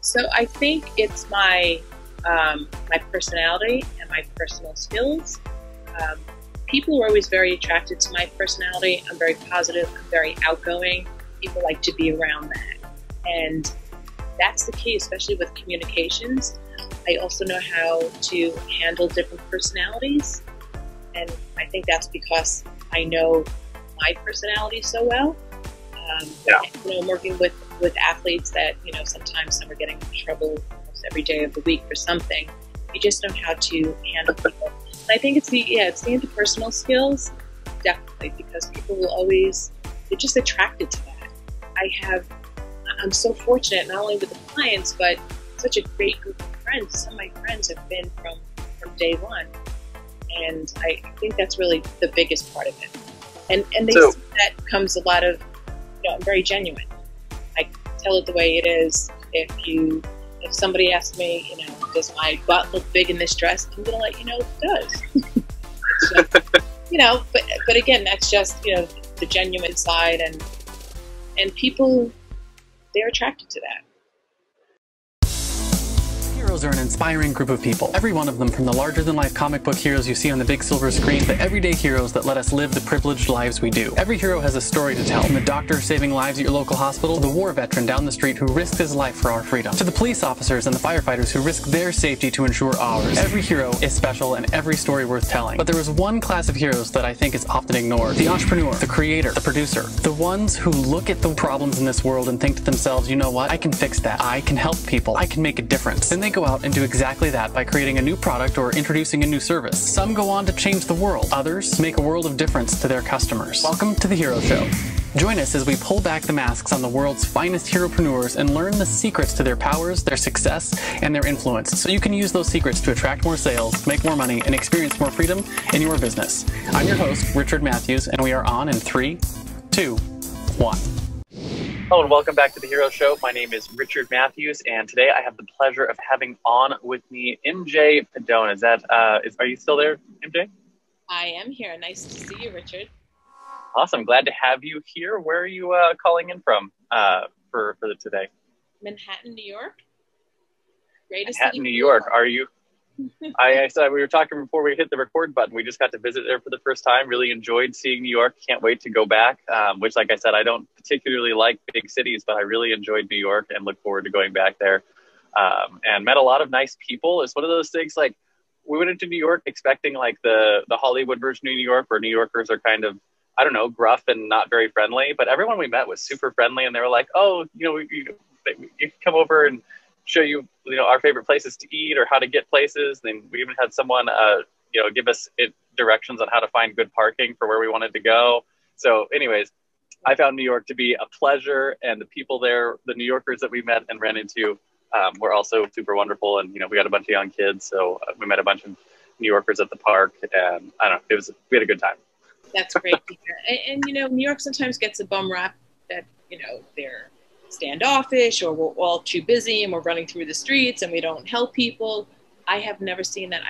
So I think it's my my personality and my personal skills. Um, People are always very attracted to my personality. I'm very positive. I'm very outgoing. People like to be around that, and that's the key, especially with communications. I also know how to handle different personalities, and I think that's because I know my personality so well. I'm working with athletes that, sometimes some are getting in trouble almost every day of the week for something. You just know how to handle people. And I think it's the interpersonal skills, definitely, because people will always, they're just attracted to that. I'm so fortunate, not only with the clients, but such a great group of friends. Some of my friends have been from day one. And I think that's really the biggest part of it. And they see that comes a lot of, I'm very genuine. I tell it the way it is. If somebody asks me, does my butt look big in this dress? I'm going to let you know it does. It's just, but again, that's just, the genuine side, and people, they're attracted to that. Heroes are an inspiring group of people. Every one of them, from the larger-than-life comic book heroes you see on the big silver screen, to everyday heroes that let us live the privileged lives we do. Every hero has a story to tell, from the doctor saving lives at your local hospital, to the war veteran down the street who risked his life for our freedom, to the police officers and the firefighters who risk their safety to ensure ours. Every hero is special and every story worth telling. But there is one class of heroes that I think is often ignored: the entrepreneur, the creator, the producer, the ones who look at the problems in this world and think to themselves, you know what, I can fix that, I can help people, I can make a difference. Then they go out and do exactly that by creating a new product or introducing a new service. Some go on to change the world. Others make a world of difference to their customers. Welcome to The Hero Show. Join us as we pull back the masks on the world's finest heropreneurs and learn the secrets to their powers, their success, and their influence, so you can use those secrets to attract more sales, make more money, and experience more freedom in your business. I'm your host, Richard Matthews, and we are on in 3, 2, 1. Hello and welcome back to The Hero Show. My name is Richard Matthews, and today I have the pleasure of having on with me MJ Pedone. Are you still there, MJ? I am here. Nice to see you, Richard. Awesome. Glad to have you here. Where are you calling in from for today? Manhattan, New York. Greatest Manhattan, city New York. Are you? I said we were talking before we hit the record button. We just got to visit there for the first time. Really enjoyed seeing New York. Can't wait to go back. Which, like I said, I don't particularly like big cities, but I really enjoyed New York and look forward to going back there. And met a lot of nice people. It's one of those things, like, we went into New York expecting like the Hollywood version of New York, where New Yorkers are kind of, I don't know, gruff and not very friendly. But everyone we met was super friendly, and they were like, "Oh, you can come over and show you, our favorite places to eat or how to get places." Then we even had someone, give us directions on how to find good parking for where we wanted to go. So anyways, I found New York to be a pleasure, and the people there, the New Yorkers that we met and ran into, were also super wonderful. And, we got a bunch of young kids, so we met a bunch of New Yorkers at the park, and I don't know, we had a good time. That's great to hear. And New York sometimes gets a bum rap that, they're standoffish, or we're all too busy and we're running through the streets and we don't help people. I have never seen that.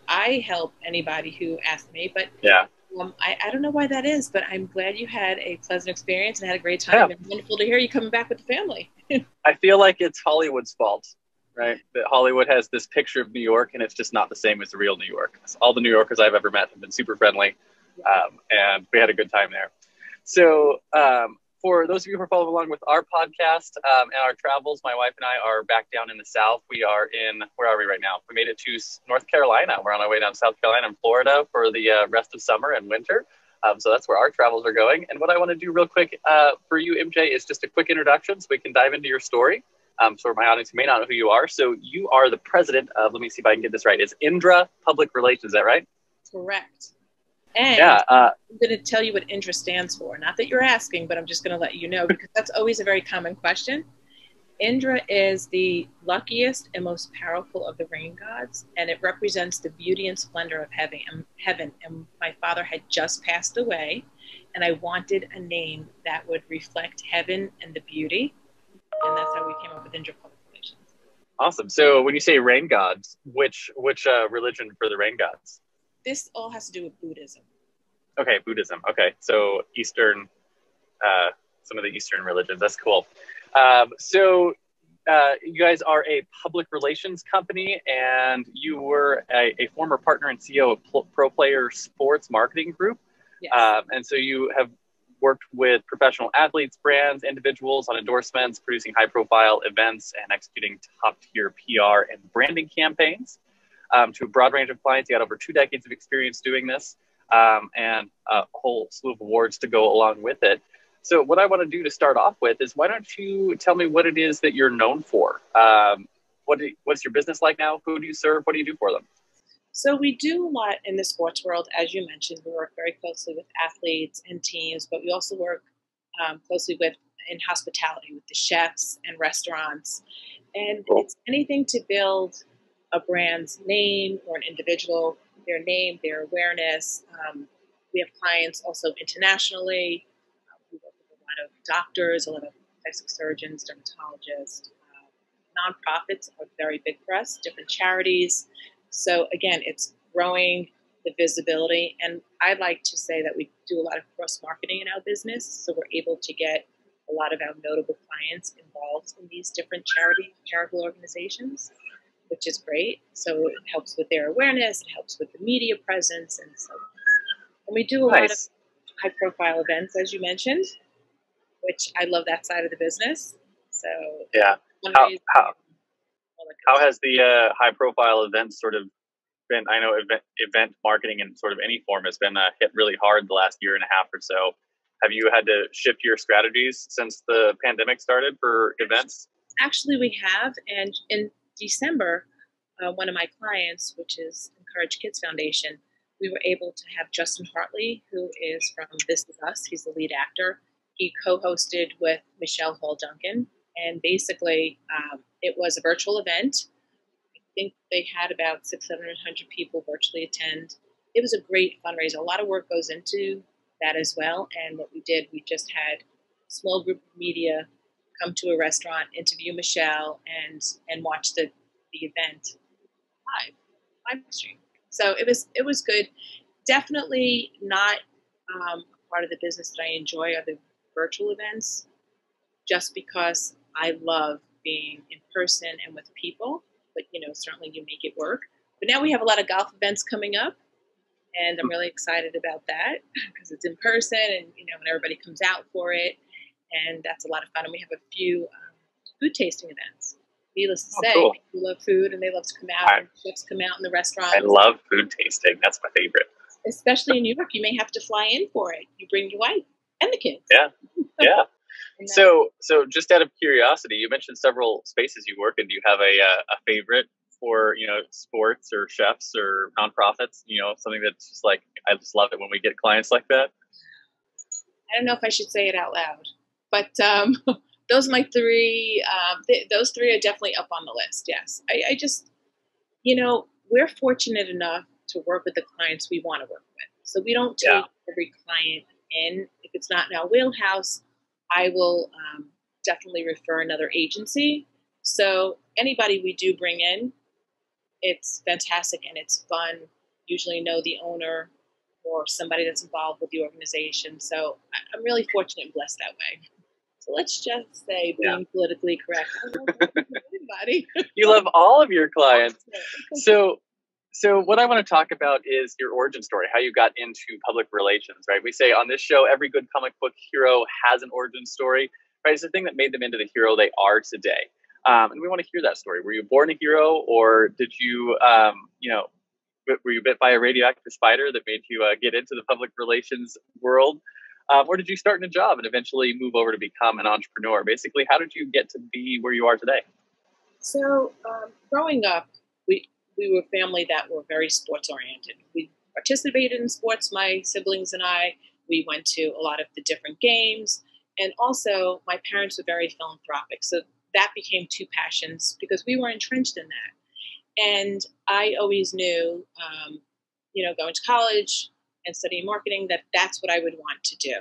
I help anybody who asks me, but yeah, I don't know why that is, but I'm glad you had a pleasant experience and had a great time. Yeah. It's wonderful to hear you coming back with the family. I feel like it's Hollywood's fault, right? That Hollywood has this picture of New York, and it's just not the same as the real New York. All the New Yorkers I've ever met have been super friendly, and we had a good time there. So, for those of you who are following along with our podcast and our travels, my wife and I are back down in the South. We are where are we right now? We made it to North Carolina. We're on our way down to South Carolina and Florida for the rest of summer and winter. So that's where our travels are going. And what I want to do real quick for you, MJ, is just a quick introduction so we can dive into your story. So for my audience who may not know who you are. So you are the president of, let me see if I can get this right, it's Indra Public Relations, is that right? Correct. And I'm going to tell you what Indra stands for. Not that you're asking, but I'm just going to let you know, because that's always a very common question. Indra is the luckiest and most powerful of the rain gods, and it represents the beauty and splendor of heaven. And my father had just passed away, and I wanted a name that would reflect heaven and the beauty, and that's how we came up with Indra Public Relations. Awesome. So when you say rain gods, which religion for the rain gods? This all has to do with Buddhism. Okay, Buddhism. Okay, so Eastern, some of the Eastern religions. That's cool. So you guys are a public relations company, and you were a former partner and CEO of Pro Player Sports Marketing Group. Yes. And so you have worked with professional athletes, brands, individuals on endorsements, producing high-profile events, and executing top-tier PR and branding campaigns to a broad range of clients. You had over 2 decades of experience doing this, and a whole slew of awards to go along with it. So what I want to do to start off with is, why don't you tell me what it is that you're known for? What's your business like now? Who do you serve? What do you do for them? So we do a lot in the sports world. As you mentioned, we work very closely with athletes and teams, but we also work closely in hospitality with the chefs and restaurants. And Cool. It's anything to build a brand's name or an individual, their name, their awareness. We have clients also internationally. We work with a lot of doctors, a lot of plastic surgeons, dermatologists. Nonprofits are very big for us, different charities. So again, it's growing the visibility. And I like to say that we do a lot of cross-marketing in our business. So we're able to get a lot of our notable clients involved in these different charitable organizations, which is great. So it helps with their awareness. It helps with the media presence. And so and we do a lot of high-profile events, as you mentioned, which I love that side of the business. So yeah. How has the high-profile events sort of been? I know event marketing in sort of any form has been hit really hard the last year and a half or so. Have you had to shift your strategies since the pandemic started for events? Actually, we have. And in December, one of my clients, which is Encourage Kids Foundation, we were able to have Justin Hartley, who is from This Is Us. He's the lead actor. He co-hosted with Michelle Hall Duncan. And basically, it was a virtual event. I think they had about 600-700 people virtually attend. It was a great fundraiser. A lot of work goes into that as well. And what we did, we just had a small group of media come to a restaurant, interview Michelle, and watch the event live stream. So it was good. Definitely not part of the business that I enjoy are the virtual events, just because I love being in person and with people. But certainly you make it work. But now we have a lot of golf events coming up, and I'm really excited about that because it's in person, and when everybody comes out for it, and that's a lot of fun. And we have a few food tasting events. Needless to say, cool. People love food, and they love to come out. And chefs come out in the restaurant. I love food tasting. That's my favorite. Especially in New York, you may have to fly in for it. You bring your wife and the kids. Yeah. So just out of curiosity, you mentioned several spaces you work in. Do you have a favorite for sports or chefs or nonprofits? Something that's just like, I just love it when we get clients like that. I don't know if I should say it out loud, but those are my three. Those three are definitely up on the list. Yes, I just we're fortunate enough to work with the clients we want to work with. So we don't take every client in. If it's not in our wheelhouse, I will definitely refer another agency. So anybody we do bring in, it's fantastic and it's fun. Usually know the owner or somebody that's involved with the organization. So I'm really fortunate and blessed that way. So let's just say, being politically correct, I love everybody. You love all of your clients. So what I want to talk about is your origin story, how you got into public relations, right? We say on this show, every good comic book hero has an origin story, right? It's the thing that made them into the hero they are today. And we want to hear that story. Were you born a hero, or did you, were you bit by a radioactive spider that made you get into the public relations world? Or did you start in a job and eventually move over to become an entrepreneur? Basically, how did you get to be where you are today? So growing up, we were a family that were very sports oriented. We participated in sports, my siblings and I. We went to a lot of the different games. And also, my parents were very philanthropic. So that became two passions because we were entrenched in that. And I always knew, going to college and studying marketing, that's what I would want to do.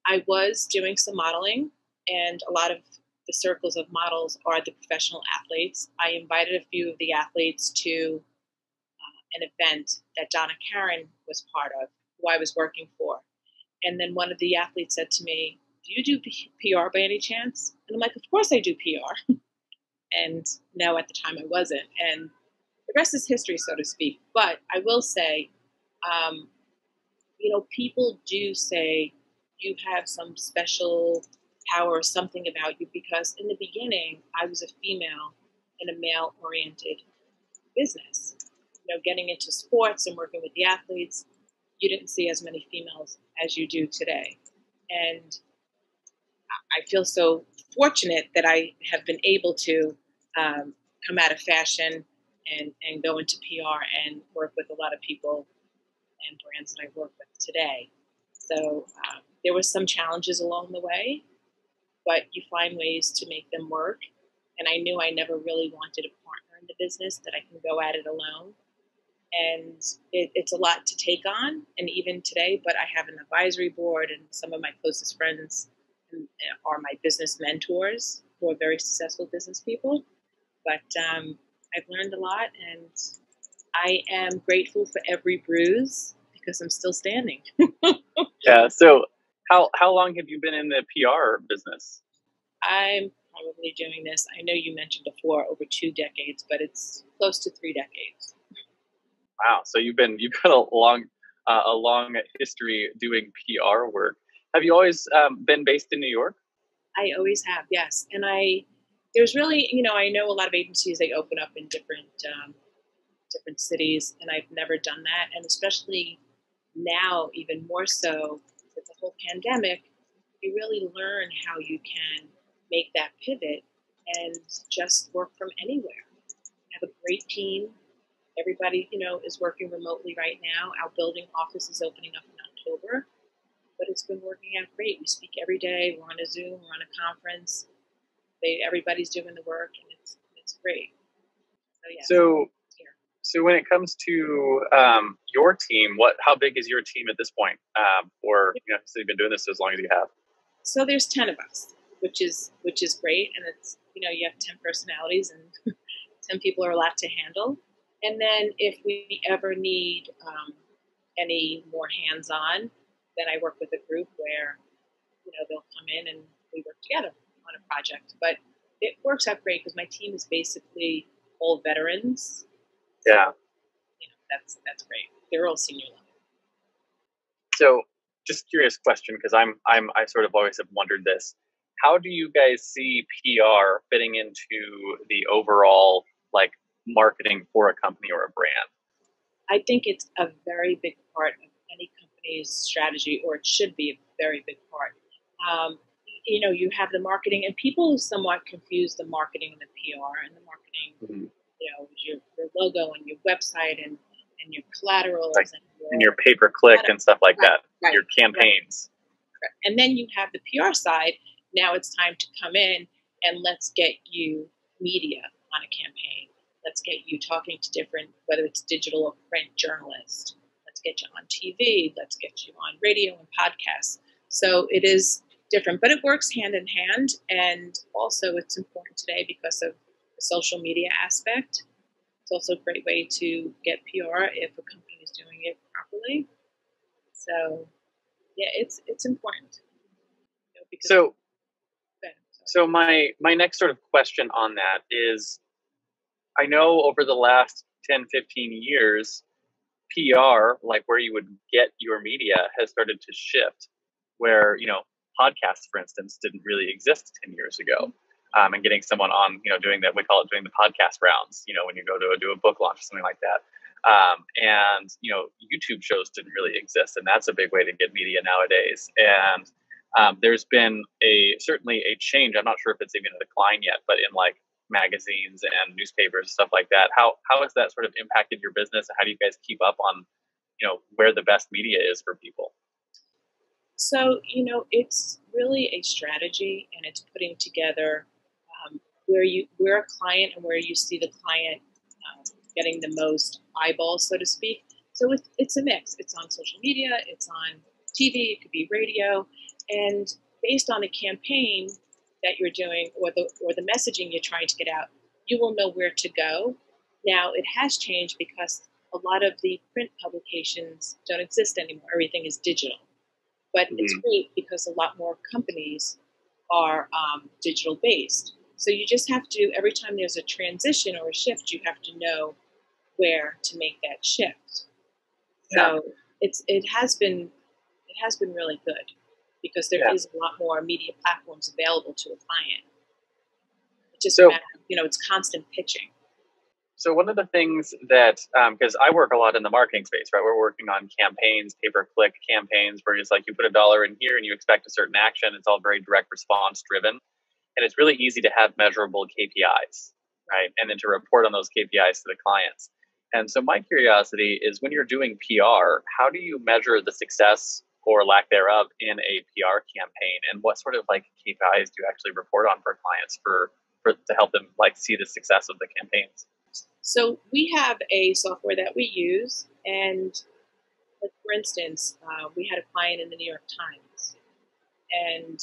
I was doing some modeling, and a lot of the circles of models are the professional athletes. I invited a few of the athletes to an event that Donna Karan was part of, who I was working for. And then one of the athletes said to me, do you do PR by any chance? And I'm like, of course I do PR. And no, at the time I wasn't. And the rest is history, so to speak. But I will say, um, people do say you have some special power or something about you because in the beginning, I was a female in a male oriented business. Getting into sports and working with the athletes, you didn't see as many females as you do today. And I feel so fortunate that I have been able to come out of fashion and go into PR and work with a lot of people and brands that I work with today. So there were some challenges along the way, but you find ways to make them work. And I knew I never really wanted a partner in the business, that I can go at it alone. And it's a lot to take on, and even today, but I have an advisory board, and some of my closest friends are my business mentors who are very successful business people. But I've learned a lot, and I am grateful for every bruise because I'm still standing. Yeah. So how long have you been in the PR business? I'm probably doing this, I know you mentioned before, over 2 decades, but it's close to 3 decades. Wow. So you've got a long history doing PR work. Have you always been based in New York? I always have, yes. And there's really, I know a lot of agencies, they open up in different cities, and I've never done that. And especially now, even more so with the whole pandemic, you really learn how you can make that pivot and just work from anywhere. I have a great team. Everybody, is working remotely right now. Our building office is opening up in October, but it's been working out great. We speak every day. We're on a Zoom. We're on a conference. Everybody's doing the work, and it's great. So yeah. So when it comes to your team, how big is your team at this point? So you've been doing this as long as you have. So there's 10 of us, which is great, and it's you have 10 personalities, and 10 people are a lot to handle. And then if we ever need any more hands-on, then I work with a group where, they'll come in and we work together on a project. But it works out great because my team is basically all veterans. Yeah. That's great. They're all senior level. So just curious question, because I sort of always have wondered this. How do you guys see PR fitting into the overall marketing for a company or a brand? I think it's a very big part of any company's strategy, or it should be a very big part. You have the marketing, and people somewhat confuse the marketing and the PR. And the marketing, your logo and your website and your collaterals and your pay-per-click and stuff like that, your campaigns. Right. And then you have the PR side. Now it's time to come in and let's get you media on a campaign. Let's get you talking to different, whether it's digital or print journalists. Let's get you on TV. Let's get you on radio and podcasts. So it is different, but it works hand in hand. And also it's important today because of the social media aspect. It's also a great way to get PR if a company is doing it properly. So yeah, it's important. So my next sort of question on that is, I know over the last 10, 15 years, PR, where you would get your media, has started to shift, where, podcasts, for instance, didn't really exist 10 years ago. And getting someone on, doing the podcast rounds, when you go to do a book launch or something like that. And YouTube shows didn't really exist. And that's a big way to get media nowadays. And there's been certainly a change. I'm not sure if it's even a decline yet, but in magazines and newspapers, stuff like that. How has that sort of impacted your business? And how do you guys keep up on, where the best media is for people? So, it's really a strategy, and it's putting together where a client and where you see the client getting the most eyeballs, so to speak. So it's a mix. It's on social media, it's on TV, it could be radio, and based on the campaign that you're doing or the messaging you're trying to get out, you will know where to go. Now, it has changed because a lot of the print publications don't exist anymore. Everything is digital. But it's great because a lot more companies are digital based. So you just have to, every time there's a transition or a shift, you have to know where to make that shift. Yeah. So it has been really good because there is a lot more media platforms available to a client. It's just a matter of, it's constant pitching. So one of the things that, because I work a lot in the marketing space, right? We're working on campaigns, pay-per-click campaigns, where it's like you put $1 in here and you expect a certain action. It's all very direct response driven. And it's really easy to have measurable KPIs, right? And then to report on those KPIs to the clients. And so my curiosity is, when you're doing PR, how do you measure the success or lack thereof in a PR campaign? And what sort of like KPIs do you actually report on for clients for to help them like see the success of the campaigns? So we have a software that we use, and like, for instance, we had a client in the New York Times, and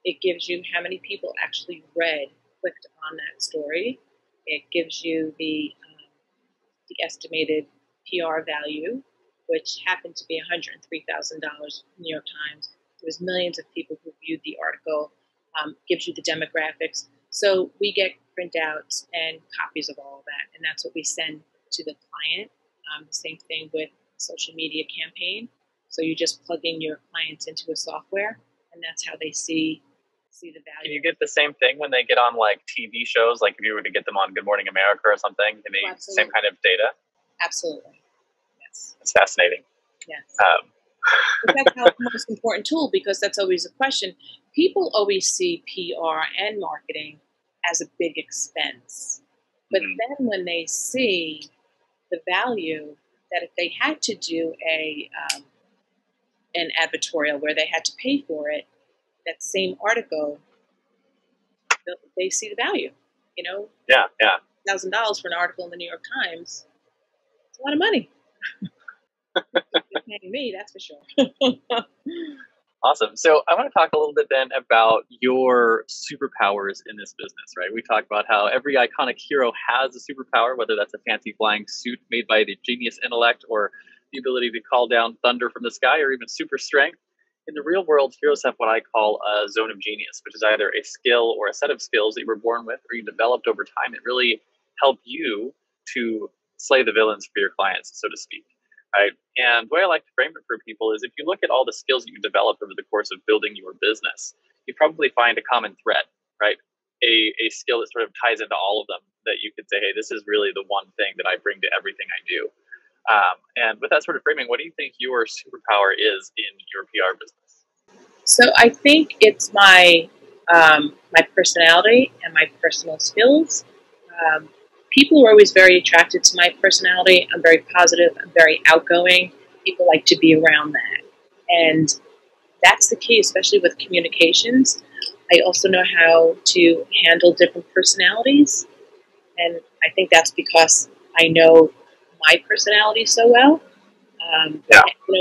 it gives you how many people actually clicked on that story. It gives you the estimated PR value, which happened to be $103,000 in the New York Times. There was millions of people who viewed the article. Gives you the demographics. So we get printouts and copies of all of that, and that's what we send to the client. The same thing with social media campaign. So you just plug in your clients into a software, and that's how they see the value. Can you get the same thing when they get on like TV shows? Like if you were to get them on Good Morning America or something, can they same kind of data? Absolutely. Yes. It's fascinating. Yes. But that's how the most important tool, because that's always a question. People always see PR and marketing as a big expense. But then when they see the value, that if they had to do an advertorial where they had to pay for it, that same article, they see the value. Yeah. $1,000 for an article in the New York Times, it's a lot of money. You're paying me, that's for sure. Awesome. So I want to talk a little bit then about your superpowers in this business, right? We talked about how every iconic hero has a superpower, whether that's a fancy flying suit made by the genius intellect or the ability to call down thunder from the sky or even super strength. In the real world, heroes have what I call a zone of genius, which is either a skill or a set of skills that you were born with or you developed over time that really help you to slay the villains for your clients, so to speak. Right. And the way I like to frame it for people is, if you look at all the skills that you developed over the course of building your business, you probably find a common thread, right? A skill that sort of ties into all of them, that you could say, hey, this is really the one thing that I bring to everything I do. And with that sort of framing, what do you think your superpower is in your PR business? So I think it's my personality and my personal skills. People are always very attracted to my personality. I'm very positive. I'm very outgoing. People like to be around that. And that's the key, especially with communications. I also know how to handle different personalities. And I think that's because I know my personality so well. I'm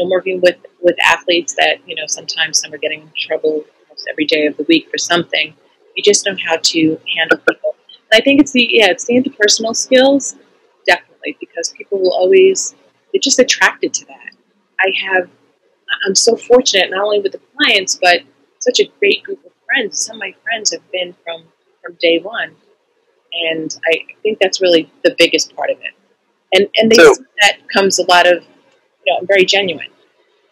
working with athletes that, sometimes some are getting in trouble almost every day of the week for something. You just know how to handle people. And I think it's the interpersonal skills, definitely, because people will always, they're just attracted to that. I'm so fortunate, not only with the clients, but such a great group of friends. Some of my friends have been from day one. And I think that's really the biggest part of it. And they see that comes a lot of, I'm very genuine.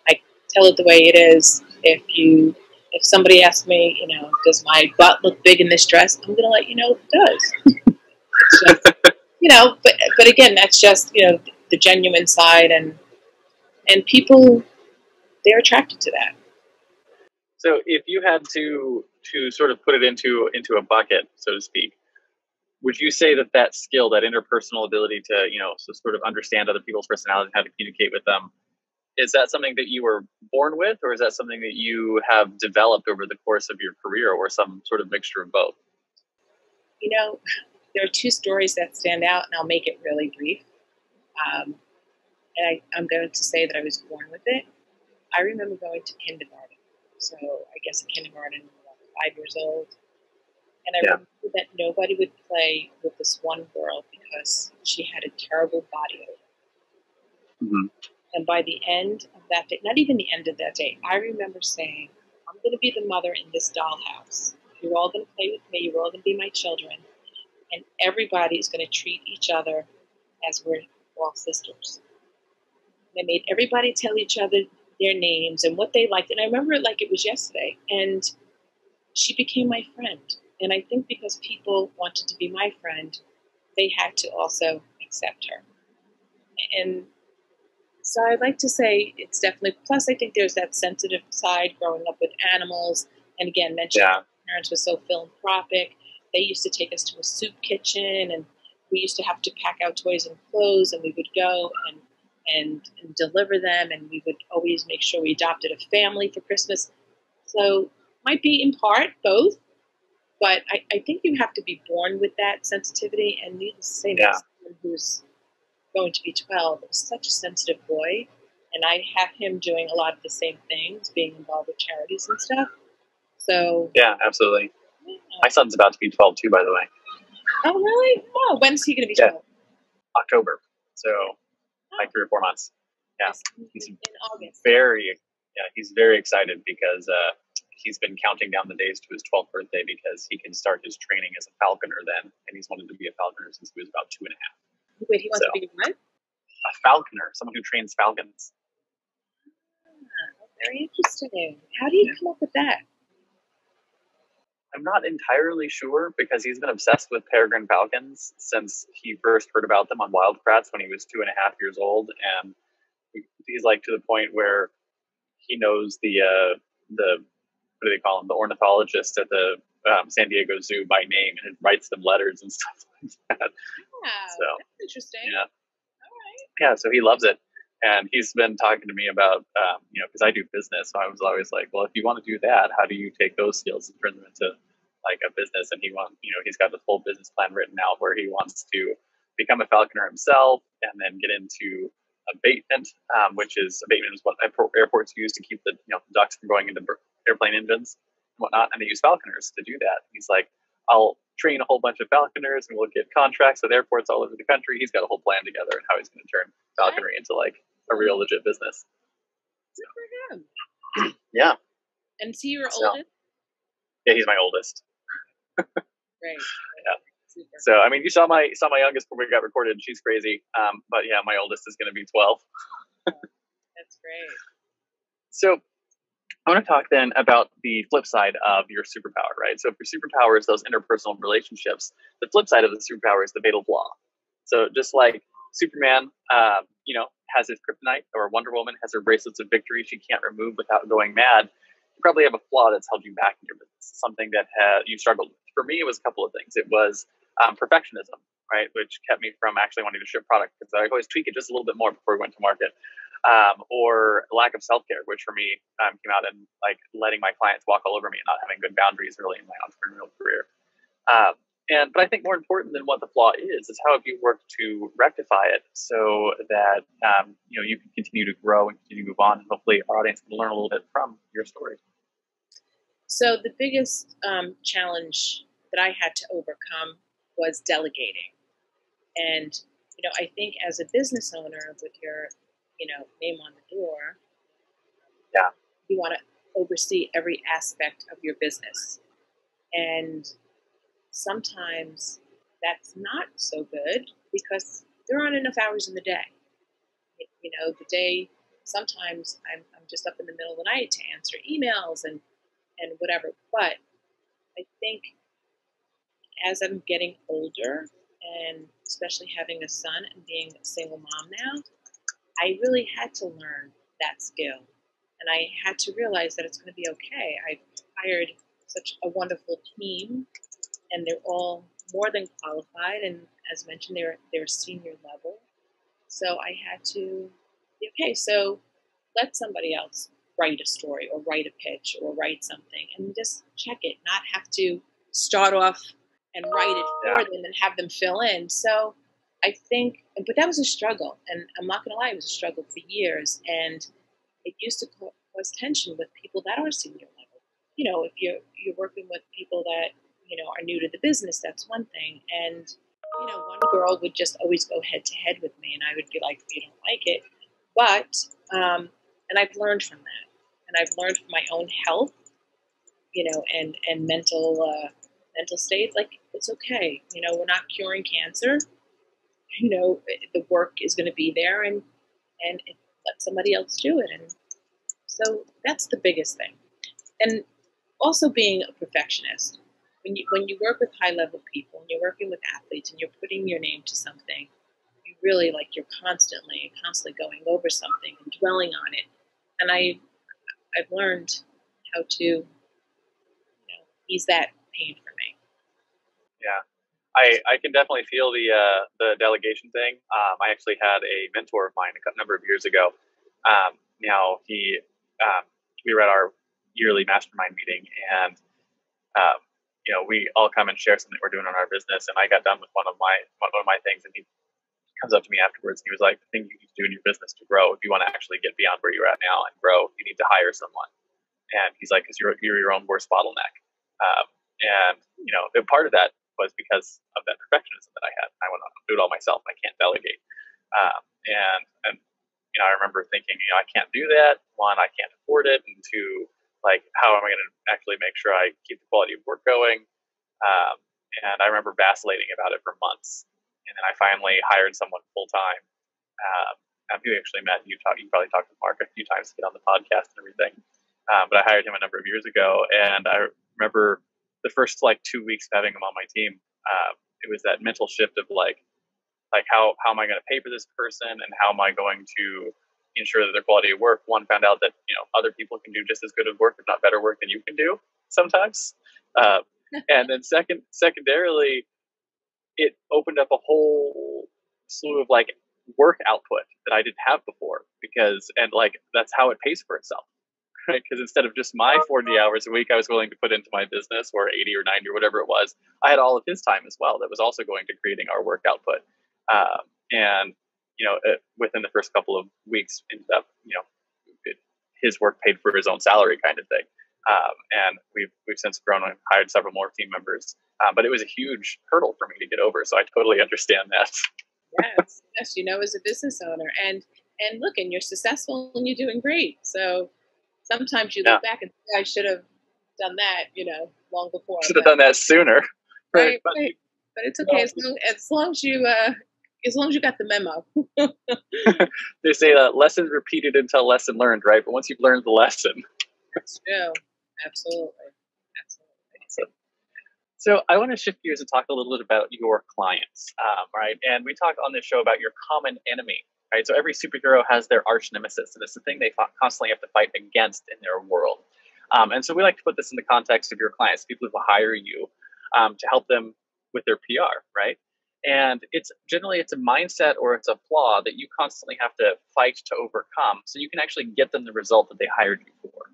I tell it the way it is. If somebody asks me, does my butt look big in this dress? I'm going to let you know it does. It's just, but again, that's just, the genuine side, and people, they're attracted to that. So if you had to sort of put it into a bucket, so to speak, would you say that skill, that interpersonal ability to, sort of understand other people's personalities and how to communicate with them, is that something that you were born with, or is that something that you have developed over the course of your career, or some sort of mixture of both? There are two stories that stand out, and I'll make it really brief. And I'm going to say that I was born with it. I remember going to kindergarten. So I guess in kindergarten, I was 5 years old. And I remember that nobody would play with this one girl because she had a terrible body odor. And by the end of that day, not even the end of that day, I remember saying, I'm going to be the mother in this dollhouse. You're all going to play with me. You're all going to be my children. And everybody is going to treat each other as we're all sisters. They made everybody tell each other their names and what they liked. And I remember it like it was yesterday. And she became my friend. And I think because people wanted to be my friend, they had to also accept her. And so I'd like to say it's definitely, plus I think there's that sensitive side growing up with animals. And again, mentioning my parents were so philanthropic. They used to take us to a soup kitchen, and we used to have to pack out toys and clothes, and we would go and deliver them, and we would always make sure we adopted a family for Christmas. So might be in part both, but I think you have to be born with that sensitivity. And needless to say, my son, who's going to be 12, is such a sensitive boy, and I have him doing a lot of the same things, being involved with charities and stuff. So yeah, absolutely. Yeah. My son's about to be 12 too, by the way. Oh, really? Oh, when's he going to be 12? October. So like 3 or 4 months. Yeah, he's in August. He's very excited because he's been counting down the days to his 12th birthday because he can start his training as a falconer then, and he's wanted to be a falconer since he was about 2 and a half. Wait, he wants to be what? A falconer, someone who trains falcons. Very interesting. How do you come up with that? I'm not entirely sure because he's been obsessed with peregrine falcons since he first heard about them on Wildcrats when he was 2.5 years old, and he's like to the point where he knows the what do they call him, the ornithologist at the San Diego Zoo by name, and it writes them letters and stuff like that. Wow, so, that's interesting. Yeah. All right. Yeah, so he loves it. And he's been talking to me about, because I do business. So I was always like, well, if you want to do that, how do you take those skills and turn them into like a business? And he's got this whole business plan written out where he wants to become a falconer himself and then get into abatement, abatement is what airports use to keep the ducts from going into airplane engines and whatnot. And they use falconers to do that. He's like, I'll train a whole bunch of falconers and we'll get contracts with airports all over the country. He's got a whole plan together and how he's going to turn falconry into like a real legit business. Good for him. Yeah. And is he your oldest? Yeah, he's my oldest. Great. Yeah. Super. So I mean, you saw my youngest before we got recorded. She's crazy. But yeah, my oldest is going to be 12. That's great. So I want to talk then about the flip side of your superpower, right? So for superpowers, those interpersonal relationships, the flip side of the superpower is the fatal flaw. So just like Superman, has his kryptonite, or Wonder Woman has her bracelets of victory she can't remove without going mad, you probably have a flaw that's held you back in your business, something that you struggled with. For me, it was a couple of things. It was perfectionism, right, which kept me from actually wanting to ship product because I always tweak it just a little bit more before we went to market. Or lack of self-care, which for me came out in like letting my clients walk all over me and not having good boundaries early in my entrepreneurial career. But I think more important than what the flaw is how have you worked to rectify it so that you can continue to grow and continue to move on, and hopefully our audience can learn a little bit from your story. So the biggest challenge that I had to overcome was delegating. And I think as a business owner with your name on the door, you want to oversee every aspect of your business. And sometimes that's not so good because there aren't enough hours in the day. The day, sometimes I'm just up in the middle of the night to answer emails and whatever. But I think as I'm getting older, and especially having a son and being a single mom now, I really had to learn that skill. And I had to realize that it's going to be okay. I've hired such a wonderful team, and they're all more than qualified. And as mentioned, they're senior level. So I had to be okay. So let somebody else write a story or write a pitch or write something and just check it, not have to start off and write it for them and have them fill in. So I think, but that was a struggle, and I'm not going to lie, it was a struggle for years, and it used to cause tension with people that are senior level. If you're working with people that are new to the business, that's one thing, and one girl would just always go head to head with me, and I would be like, "You don't like it," But, and I've learned from that. And I've learned from my own health, and mental state. Like, it's okay. We're not curing cancer. The work is going to be there, and let somebody else do it. And so that's the biggest thing. And also being a perfectionist. When you work with high level people and you're working with athletes and you're putting your name to something, you really you're constantly going over something and dwelling on it. And I've learned how to ease that pain for me. Yeah. I can definitely feel the delegation thing. I actually had a mentor of mine a number of years ago. Now we were at our yearly mastermind meeting, and we all come and share something we're doing on our business. And I got done with one of my things, and he comes up to me afterwards, and he was like, "The thing you need to do in your business to grow, if you want to actually get beyond where you're at now and grow, you need to hire someone." And he's like, "Because you're your own worst bottleneck." And part of that was because of that perfectionism that I had. I want to do it all myself. I can't delegate. And I remember thinking, I can't do that. One, I can't afford it. And two, how am I going to actually make sure I keep the quality of work going? And I remember vacillating about it for months. And then I finally hired someone full time. You actually met, you probably talked to Mark a few times to get on the podcast and everything. But I hired him a number of years ago. And I remember the first 2 weeks of having him on my team, it was that mental shift of how am I going to pay for this person, and how am I going to ensure that their quality of work. One, found out that other people can do just as good of work, if not better work, than you can do sometimes. And then secondarily, it opened up a whole slew of work output that I didn't have before, that's how it pays for itself. Right? Because instead of just my 40 hours a week I was willing to put into my business, or 80 or 90 or whatever it was, I had all of his time as well that was also going to creating our work output. Within the first couple of weeks, ended up, his work paid for his own salary kind of thing. And we've since grown and hired several more team members. But it was a huge hurdle for me to get over. So I totally understand that. Yes, as a business owner. And look, and you're successful and you're doing great. So sometimes you look back and say, I should have done that, long before. Should have done that sooner. Right. But it's okay, as long as you got the memo. They say that lessons repeated until lesson learned, right? But once you've learned the lesson. That's true. Absolutely. So I want to shift gears and talk a little bit about your clients, right? And we talk on this show about your common enemy. Right? So every superhero has their arch nemesis, and it's the thing they constantly have to fight against in their world. And so we like to put this in the context of your clients, people who hire you to help them with their PR, right? And it's a mindset or it's a flaw that you constantly have to fight to overcome, so you can actually get them the result that they hired you for.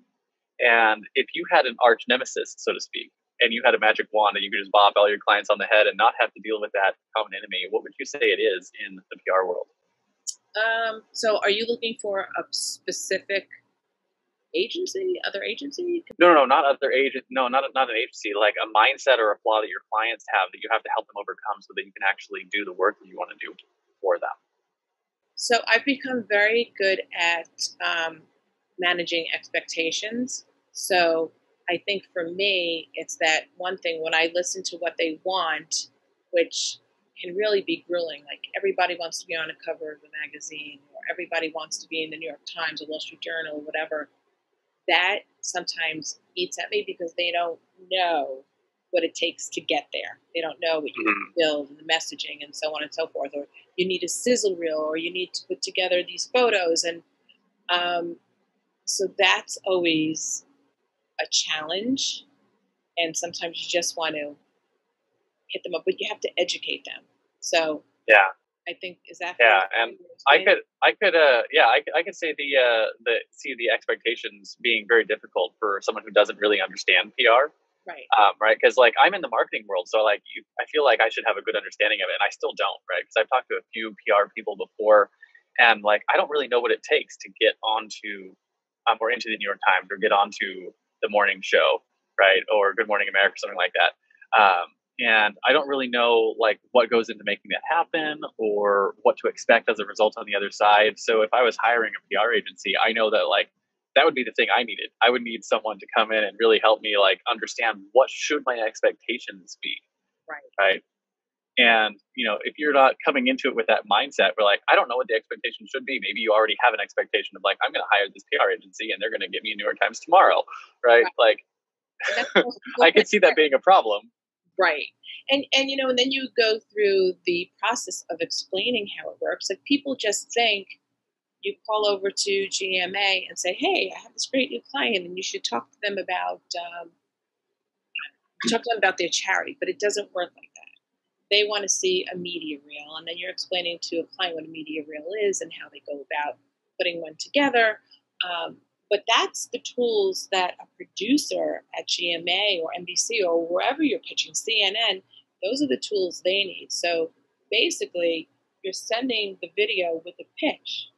And if you had an arch nemesis, so to speak, and you had a magic wand and you could just bop all your clients on the head and not have to deal with that common enemy, what would you say it is in the PR world? So are you looking for a specific agency, other agency? No, not other agent. No, not an agency, like a mindset or a flaw that your clients have that you have to help them overcome so that you can actually do the work that you want to do for them. So I've become very good at managing expectations. So I think for me, it's that one thing when I listen to what they want, which can really be grueling. Like everybody wants to be on a cover of a magazine, or everybody wants to be in the New York Times or Wall Street Journal or whatever. That sometimes eats at me because they don't know what it takes to get there. They don't know what you build and the messaging and so on and so forth. Or you need a sizzle reel, or you need to put together these photos. And so that's always a challenge. And sometimes you just want to hit them up, but you have to educate them. So yeah, I think is that and I could say the expectations being very difficult for someone who doesn't really understand PR, right? Right, because I'm in the marketing world, so I feel like I should have a good understanding of it, and I still don't, right? Because I've talked to a few PR people before, and I don't really know what it takes to get onto or into the New York Times or get onto the morning show, right, or Good Morning America, something like that. And I don't really know like what goes into making that happen or what to expect as a result on the other side. So if I was hiring a PR agency, I know that like that would be the thing I needed. I would need someone to come in and really help me like understand what should my expectations be. Right. And, you know, if you're not coming into it with that mindset, we're like, I don't know what the expectation should be. Maybe you already have an expectation of like, I'm going to hire this PR agency and they're going to get me a New York Times tomorrow. Right. Like, I could see that being a problem. Right. And you know, and then you go through the process of explaining how it works. Like people just think you call over to GMA and say, hey, I have this great new client and you should talk to them about their charity, but it doesn't work like that. They want to see a media reel, and then you're explaining to a client what a media reel is and how they go about putting one together. But that's the tools that a producer at GMA or NBC or wherever you're pitching, CNN, those are the tools they need. So basically, you're sending the video with a pitch,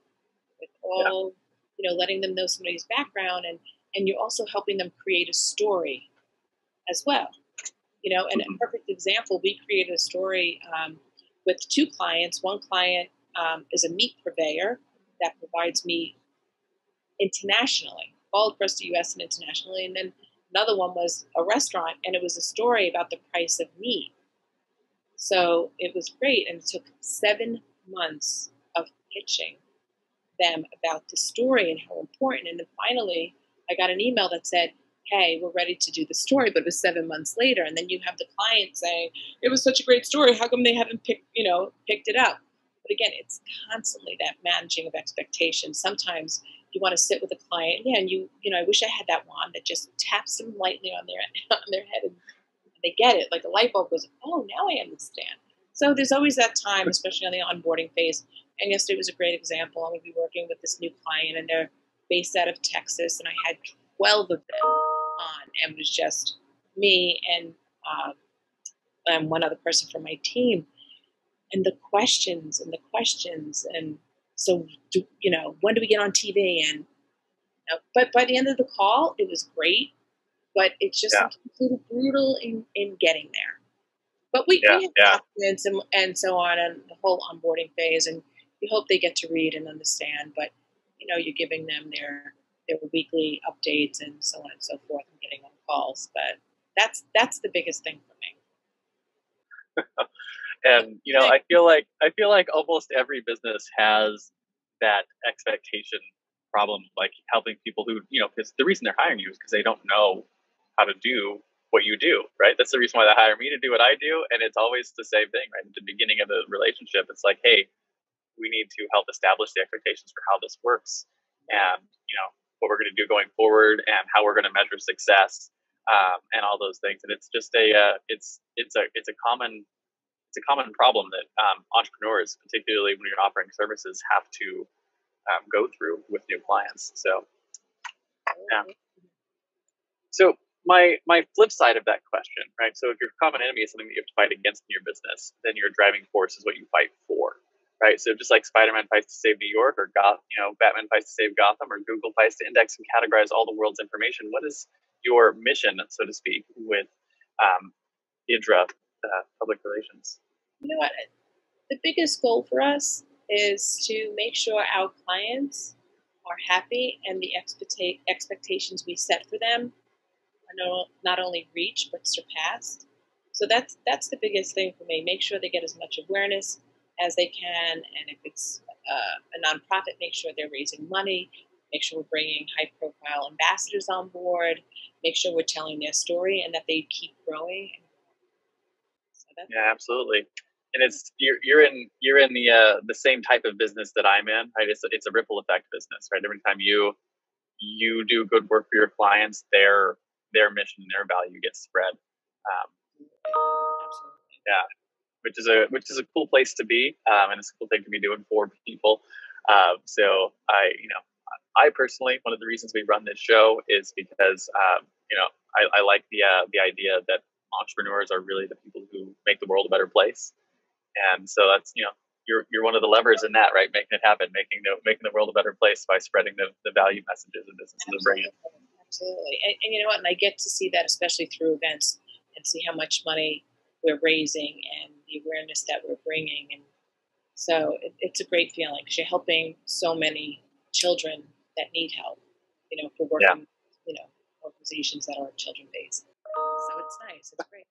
with all, you know, letting them know somebody's background, and you're also helping them create a story as well. You know, and a perfect example, we created a story with two clients. One client is a meat purveyor that provides meat internationally, all across the U.S. and internationally. And then another one was a restaurant, and it was a story about the price of meat. So it was great, and it took 7 months of pitching them about the story and how important. And then finally, I got an email that said, hey, we're ready to do the story, but it was 7 months later. And then you have the client saying, it was such a great story. How come they haven't picked it up? But again, it's constantly that managing of expectations. Sometimes you want to sit with a client, and you know, I wish I had that wand that just taps them lightly on their head and they get it. Like a light bulb goes, oh, now I understand. So there's always that time, especially on the onboarding phase. And yesterday was a great example. I'm going to be working with this new client, and they're based out of Texas, and I had 12 of them on, and it was just me and one other person from my team. And the questions, and so, you know, when do we get on TV? And but by the end of the call, it was great, but it's just a little brutal in getting there. But we have documents and so on, and the whole onboarding phase, and we hope they get to read and understand. But you know, you're giving them their weekly updates and so on and so forth, and getting on calls. But that's the biggest thing for me. And you know, I feel like almost every business has that expectation problem, like helping people who, you know, because the reason they're hiring you is because they don't know how to do what you do, right? That's the reason why they hire me to do what I do, and it's always the same thing, right? At the beginning of the relationship, it's like, hey, we need to help establish the expectations for how this works, and you know, what we're going to do going forward, and how we're going to measure success, and all those things. And it's just it's a common problem that entrepreneurs, particularly when you're offering services, have to go through with new clients. So, yeah. So my flip side of that question, right? So if your common enemy is something that you have to fight against in your business, then your driving force is what you fight for, right? So just like Spider-Man fights to save New York, or Batman fights to save Gotham, or Google fights to index and categorize all the world's information, what is your mission, so to speak, with IDRA, public relations? You know what? The biggest goal for us is to make sure our clients are happy, and the expectations we set for them are not only reached but surpassed. So that's the biggest thing for me. Make sure they get as much awareness as they can, and if it's a nonprofit, make sure they're raising money. Make sure we're bringing high-profile ambassadors on board. Make sure we're telling their story, and that they keep growing. So yeah, absolutely. And you're in the same type of business that I'm in, right? It's a ripple effect business, right? Every time you do good work for your clients, their mission and their value gets spread. Absolutely. Yeah, which is a cool place to be, and it's a cool thing to be doing for people. So I personally, one of the reasons we run this show is because I like the idea that entrepreneurs are really the people who make the world a better place. And so that's, you're one of the levers in that, right? Making it happen, making the world a better place by spreading the value messages and businesses are bringing. Absolutely. And you know what? And I get to see that, especially through events, and see how much money we're raising and the awareness that we're bringing. And so it's a great feeling because you're helping so many children that need help, for working, organizations that are children based. So it's nice. It's great.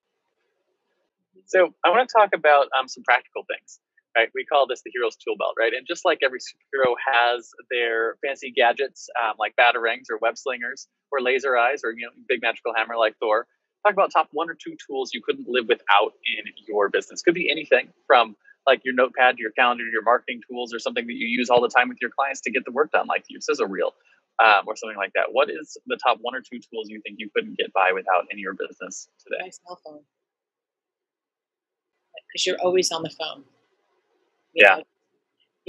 So I want to talk about some practical things, right? We call this the hero's tool belt, right? And just like every superhero has their fancy gadgets, like batarangs or web slingers or laser eyes or, big magical hammer like Thor, talk about top 1 or 2 tools you couldn't live without in your business. Could be anything from like your notepad, your calendar, your marketing tools, or something that you use all the time with your clients to get the work done, like your sizzle reel, or something like that. What is the top 1 or 2 tools you think you couldn't get by without in your business today? My cell phone. Because you're always on the phone. You're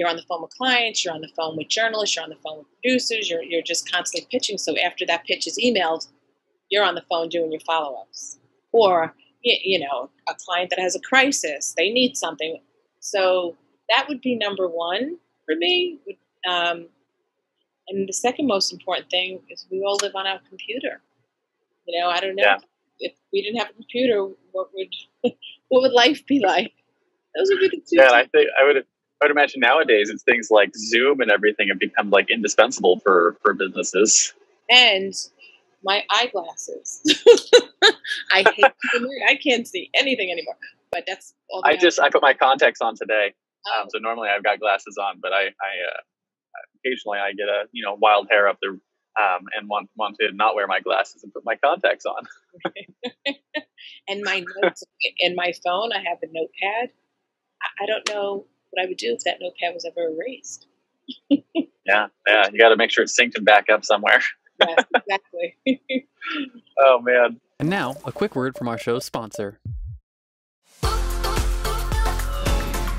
on the phone with clients, you're on the phone with journalists, you're on the phone with producers, you're just constantly pitching. So after that pitch is emailed, you're on the phone doing your follow-ups. Or, a client that has a crisis, they need something. So that would be number 1 for me. And the second most important thing is we all live on our computer. I don't know. Yeah. If we didn't have a computer, what would life be like? Those would be the 2. Yeah, I think I would imagine nowadays it's things like Zoom and everything have become like indispensable for businesses. And my eyeglasses. I hate them. I can't see anything anymore. But that's all. I put my contacts on today. So normally I've got glasses on, but I occasionally I get a wild hair up there. And want to not wear my glasses and put my contacts on. And my notes in my phone, I have a notepad. I don't know what I would do if that notepad was ever erased. Yeah, you got to make sure it's synced and back up somewhere. Yes, exactly. Oh man! And now a quick word from our show's sponsor.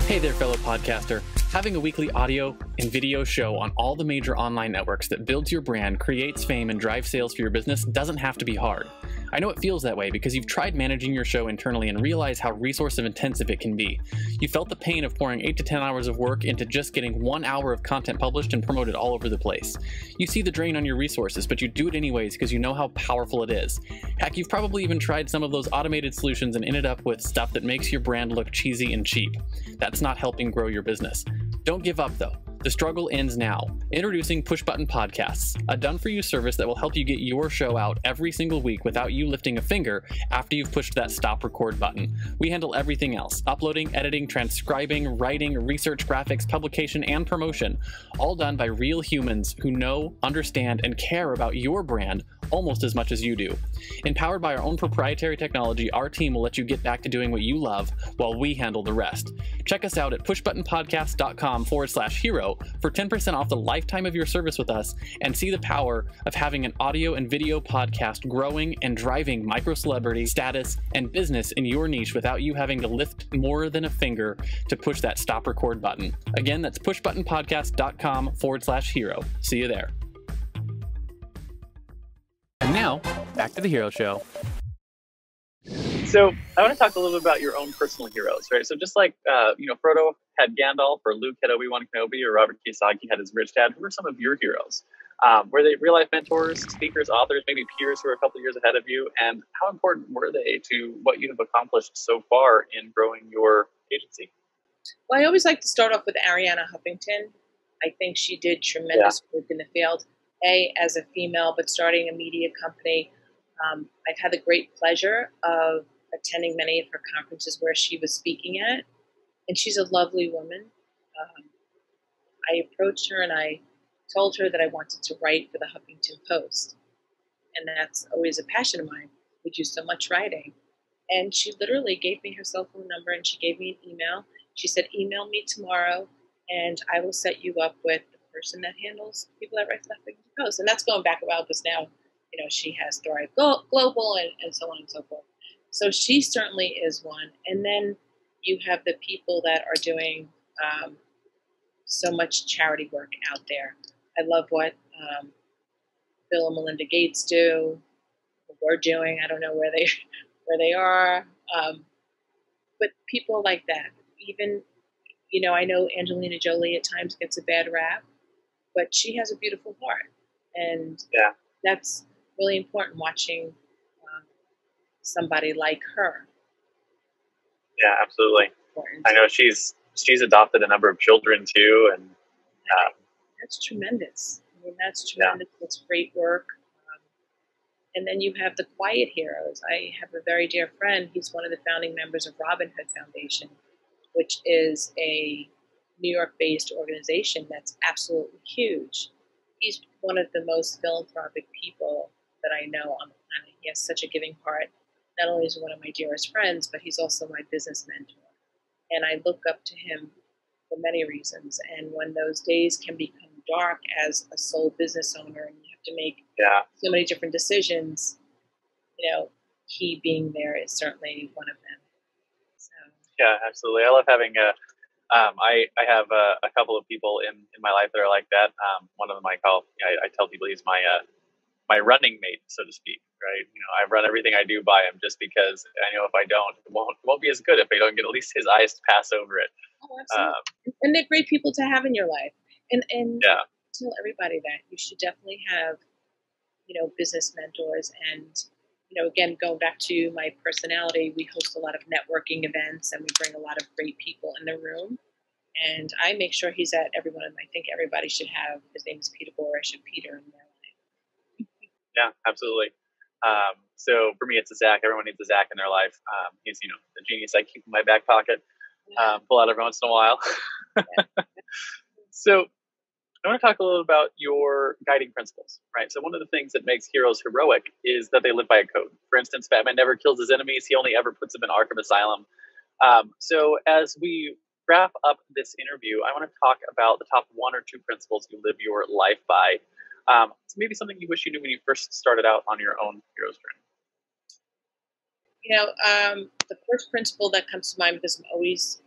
Hey there, fellow podcaster. Having a weekly audio and video show on all the major online networks that builds your brand, creates fame, and drives sales for your business doesn't have to be hard. I know it feels that way because you've tried managing your show internally and realize how resource intensive it can be. You felt the pain of pouring 8 to 10 hours of work into just getting 1 hour of content published and promoted all over the place. You see the drain on your resources, but you do it anyways because you know how powerful it is. Heck, you've probably even tried some of those automated solutions and ended up with stuff that makes your brand look cheesy and cheap. That's not helping grow your business. Don't give up though. The struggle ends now. Introducing Push Button Podcasts, a done-for-you service that will help you get your show out every single week without you lifting a finger after you've pushed that stop record button. We handle everything else: uploading, editing, transcribing, writing, research, graphics, publication, and promotion, all done by real humans who know, understand, and care about your brand almost as much as you do. Empowered by our own proprietary technology, our team will let you get back to doing what you love while we handle the rest. Check us out at pushbuttonpodcast.com/hero for 10% off the lifetime of your service with us and see the power of having an audio and video podcast growing and driving micro celebrity status and business in your niche without you having to lift more than a finger to push that stop record button. Again, that's pushbuttonpodcast.com/hero. See you there. And now, back to the Hero Show. So I want to talk a little bit about your own personal heroes, right? So just like, Frodo had Gandalf, or Luke had Obi-Wan Kenobi, or Robert Kiyosaki had his rich dad, who were some of your heroes? Were they real-life mentors, speakers, authors, maybe peers who were a couple of years ahead of you? And how important were they to what you have accomplished so far in growing your agency? Well, I always like to start off with Arianna Huffington. I think she did tremendous work in the field. As a female, but starting a media company. I've had the great pleasure of attending many of her conferences where she was speaking at, and she's a lovely woman. I approached her and I told her that I wanted to write for the Huffington Post, and that's always a passion of mine. We do so much writing, and she literally gave me her cell phone number and she gave me an email. She said, "Email me tomorrow, and I will set you up with person that handles people that write for the Huffington Post." And that's going back a while because now, she has Thrive Global and so on and so forth. So she certainly is one. And then you have the people that are doing so much charity work out there. I love what Bill and Melinda Gates do, what we're doing. I don't know where they are. But people like that, even, I know Angelina Jolie at times gets a bad rap, but she has a beautiful heart, and that's really important, watching somebody like her. Yeah, absolutely. important. I know she's adopted a number of children too, and That's tremendous. I mean, that's yeah, tremendous. That's great work. And then you have the quiet heroes. I have a very dear friend. He's one of the founding members of Robin Hood Foundation, which is a New York-based organization that's absolutely huge. He's one of the most philanthropic people that I know on the planet. He has such a giving heart. Not only is he one of my dearest friends, but he's also my business mentor. And I look up to him for many reasons. And when those days can become dark as a sole business owner and you have to make so many different decisions, you know, he being there is certainly one of them. So. Yeah, absolutely. I love having I have a couple of people in my life that are like that. One of them I tell people he's my running mate, so to speak, right? You know, I run everything I do by him just because I know if I don't, it won't be as good if I don't get at least his eyes to pass over it. Oh, absolutely. And they're great people to have in your life. And tell everybody that you should definitely have, you know, business mentors. And, you know, again, going back to my personality, we host a lot of networking events and we bring a lot of great people in the room. And I make sure he's at every one of them. I think everybody should have, his name is Peter Boris, Peter in their life. Yeah, absolutely. So for me, it's a Zach. Everyone needs a Zach in their life. He's, you know, the genius I keep in my back pocket, pull out every once in a while. So I want to talk a little about your guiding principles, right? So one of the things that makes heroes heroic is that they live by a code. For instance, Batman never kills his enemies. He only ever puts them in Arkham Asylum. So as we wrap up this interview, I want to talk about the top 1 or 2 principles you live your life by. So maybe something you wish you knew when you first started out on your own hero's journey. You know, the first principle that comes to mind, because I'm always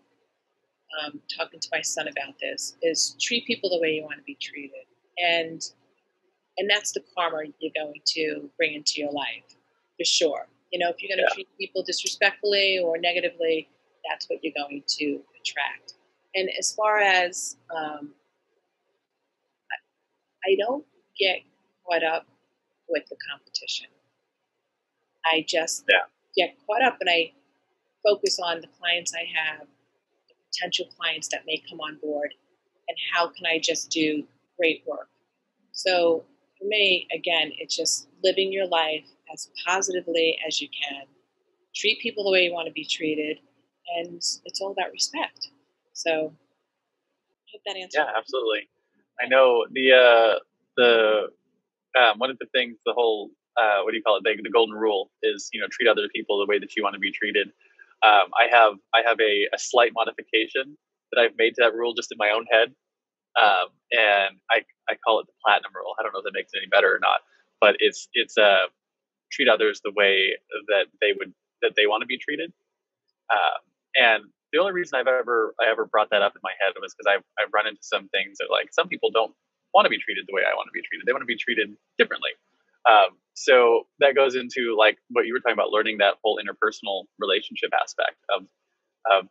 talking to my son about this, is treat people the way you want to be treated. And that's the karma you're going to bring into your life, for sure. You know, if you're going to treat people disrespectfully or negatively, that's what you're going to attract. And as far as, I don't get caught up with the competition. I just get caught up and I focus on the clients I have, the potential clients that may come on board, and how can I just do great work. So for me, again, it's just living your life as positively as you can. Treat people the way you want to be treated, and it's all about respect. So I hope that answers. Yeah, absolutely. I know the one of the things, the whole what do you call it? The golden rule is, you know, treat other people the way that you want to be treated. I have a slight modification that I've made to that rule just in my own head, and I call it the platinum rule. I don't know if that makes it any better or not, but it's treat others the way that they want to be treated. And the only reason I ever brought that up in my head was because I've run into some things that, like, some people don't want to be treated the way I want to be treated. They want to be treated differently. So that goes into, like, what you were talking about, learning that whole interpersonal relationship aspect of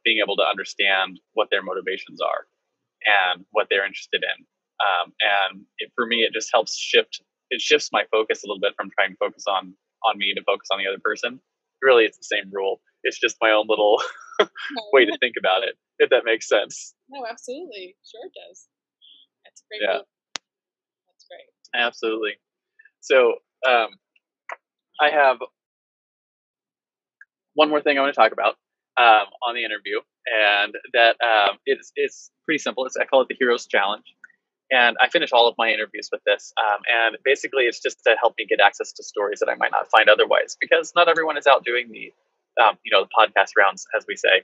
being able to understand what their motivations are and what they're interested in. And for me, it just helps shifts my focus a little bit from trying to focus on me to focus on the other person. Really, it's the same rule. It's just my own little way to think about it, if that makes sense. No, absolutely. Sure it does. That's great. Yeah. That's great. Absolutely. So I have one more thing I want to talk about on the interview, and that it's pretty simple. I call it the Hero's Challenge. And I finish all of my interviews with this. And basically, it's just to help me get access to stories that I might not find otherwise, because not everyone is out doing the podcast rounds, as we say.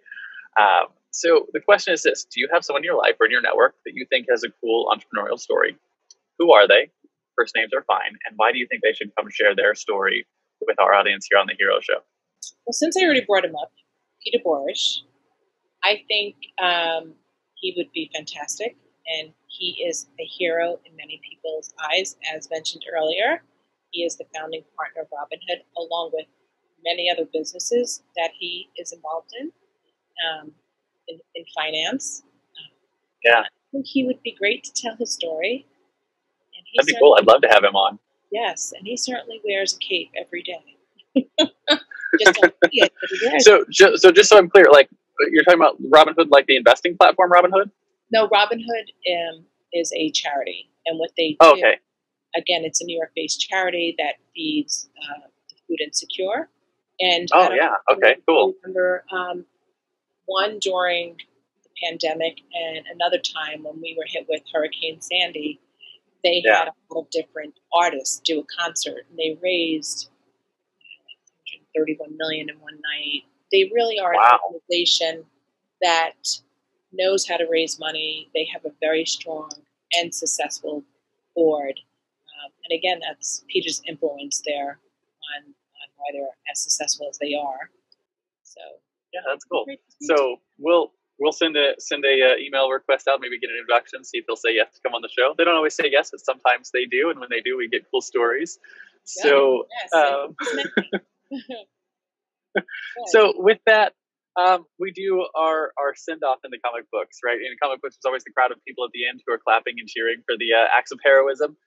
So the question is this: do you have someone in your life or in your network that you think has a cool entrepreneurial story? Who are they? First names are fine. And why do you think they should come share their story with our audience here on the Hero Show? Well, since I already brought him up, Peter Boris, I think he would be fantastic. And he is a hero in many people's eyes. As mentioned earlier, he is the founding partner of Robin Hood, along with many other businesses that he is involved in finance. I think he would be great to tell his story. And that'd be cool. I'd love to have him on. Yes, and he certainly wears a cape every day. Just don't see it, but he wears so just so I'm clear, like, You're talking about Robinhood, like the investing platform Robinhood? No, Robinhood is a charity, and what they do, Oh, okay. again, it's a New York-based charity that feeds the food insecure. And Oh, yeah. Okay, cool. I remember one during the pandemic and another time when we were hit with Hurricane Sandy, they had a lot of different artists do a concert, and they raised $131 million in one night. They really are an organization that knows how to raise money. They have a very strong and successful board. And again, that's Peter's influence there on why they're as successful as they are. So yeah, that's cool. So we'll send a email request out, maybe get an introduction, see if they'll say yes to come on the show. They don't always say yes, but sometimes they do, and when they do, we get cool stories. So so with that, we do our send off in the comic books, right? In comic books, there's always the crowd of people at the end who are clapping and cheering for the acts of heroism.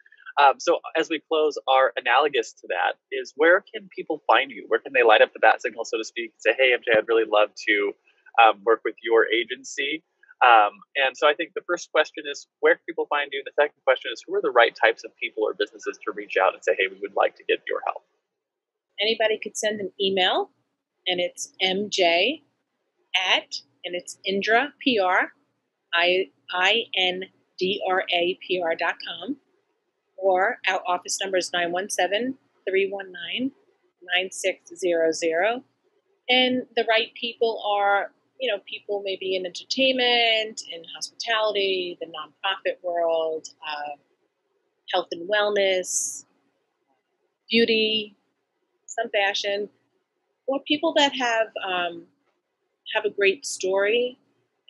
So as we close, our analogous to that is, where can people find you? Where can they light up the bat signal, so to speak, and say, hey, MJ, I'd really love to work with your agency? And so I think the first question is, where can people find you? The second question is, who are the right types of people or businesses to reach out and say, hey, we would like to get your help? Anybody could send an email, and it's MJ at, and it's Indra, PR, INDRAPR.com, or our office number is 917-319-9600. And the right people are, people maybe in entertainment, in hospitality, the nonprofit world, health and wellness, beauty, some fashion, or people that have a great story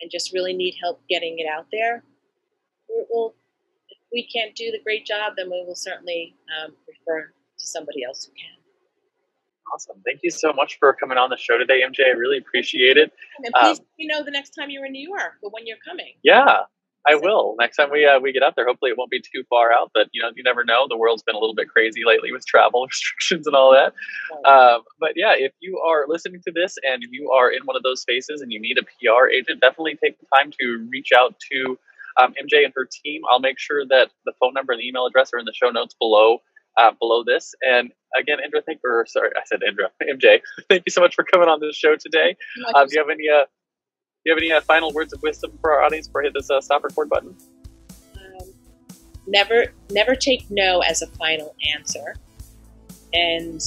and just really need help getting it out there. If we can't do the great job, then we will certainly refer to somebody else who can. Awesome. Thank you so much for coming on the show today, MJ. I really appreciate it. And please let me know the next time you're in New York, or when you're coming. Yeah, I will. Next time we get out there, hopefully it won't be too far out, but you never know. The world's been a little bit crazy lately with travel restrictions and all that. But yeah, if you are listening to this and you are in one of those spaces and you need a PR agent, definitely take the time to reach out to MJ and her team. I'll make sure that the phone number and the email address are in the show notes below this. And again, MJ, thank you so much for coming on this show today. Do you have any final words of wisdom for our audience before I hit this stop record button? Never take no as a final answer, and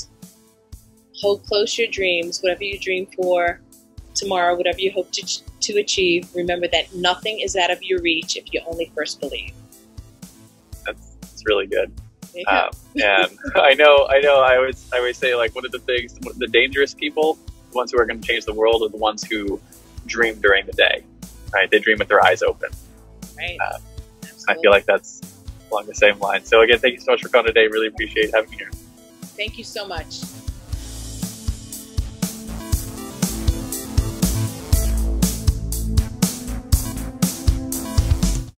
hold close your dreams. Whatever you dream for tomorrow, whatever you hope to achieve, remember that nothing is out of your reach if you only first believe. That's really good. And I know. I always say, like, one of the things, the dangerous people, the ones who are going to change the world, are the ones who dream during the day. Right? They dream with their eyes open. Right. I feel like that's along the same line. So again, thank you so much for coming today. Really appreciate having you here. Thank you so much.